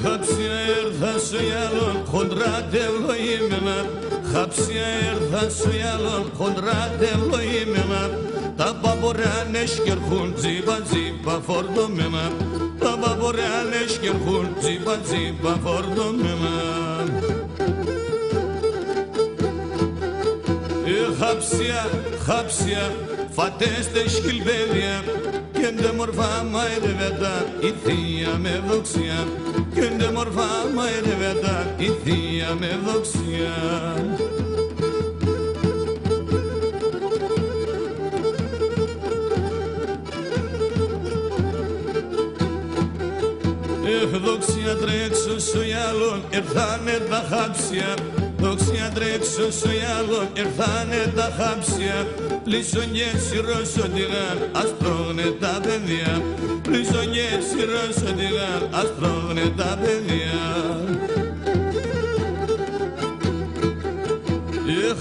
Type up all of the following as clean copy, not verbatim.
Χάψια έρθα στο γυαλόν, χοντρά τευλοήμενα. Χάψια έρθα στο γυαλόν, χοντρά τευλοήμενα. Τα παποράνες κερχούν τζίπα τζίπα φορτωμένα. Τα παποράνες κερχούν τζίπα τζίπα φορτωμένα. Χάψια, χάψια, φατέστε σκυλπέδια. Κι εντε μορφά μαϊρεβέτα η θεία με δοξιά. Κι εντε μορφά μαϊρεβέτα η θεία με δοξιά. Δόξια τρέξω στο γυαλόν, ερθάνε τα χάψια. Δόξια τρέξω στο γυαλόν, ερθάνε τα χάψια. Πλήσον και σιρώσοντιγαν, ας τρώγνε τα παιδιά. Πλήσον και σιρώσοντιγαν, ας τρώγνε τα παιδιά.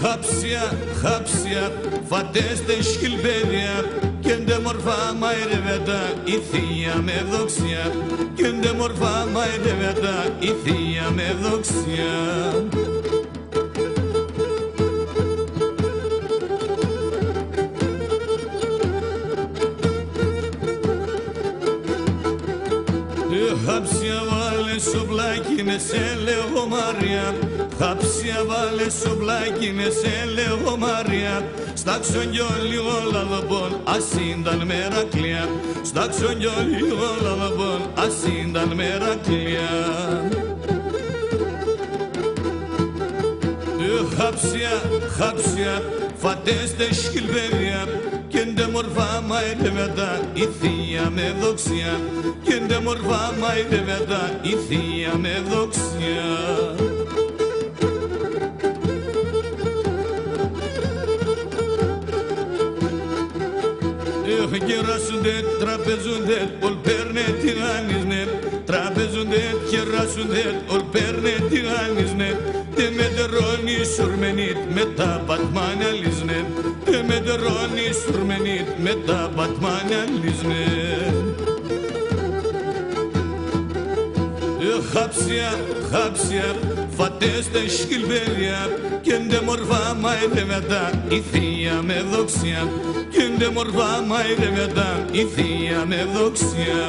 Χάψια, χάψια, φατέστε σκυλπέδια. Κι εντε μορφά μαϊρεβέτα η θεία με δοξιά. Κι εντε μορφά μαϊρεβέτα η θεία με δοξιά. Χάψια βάλε στο πλάκι με σε λέγω Μαρία. Χάψια βάλε στο πλάκι με σε λέγω Μαρία. Στάξον κι λίγο λαδοπών ασύνταν μερακλία. Στάξον κι λίγο λαδοπών ασύνταν μερακλία. Χάψια, χάψια, φατέστε σκυλπέδια. Κι εντε μορφά μαϊρεβέτα η θεία με δοξιά. Κι εντε μορφά μαϊρεβέτα η θεία με δοξιά. Κεράσουντε, τραπεζούνται, ολ παίρνε τηγάνισνε. Τραπεζούνται, κεράσουντε, ολ παίρνε τηγάνισνε. Τε με τερώνει σουρμενίτ με τα πατμάνια λίσνε. Τε με τερώνει σουρμενίτ με τα πατμάνια λίσνε. Χάψια, χάψια, φατέστε σκυλπέδια. Κι εντε μορφά μαϊρεβέτα η θεία με δοξιά. Κι εντε μορφά μαϊρεβέτα η θεία με δοξιά.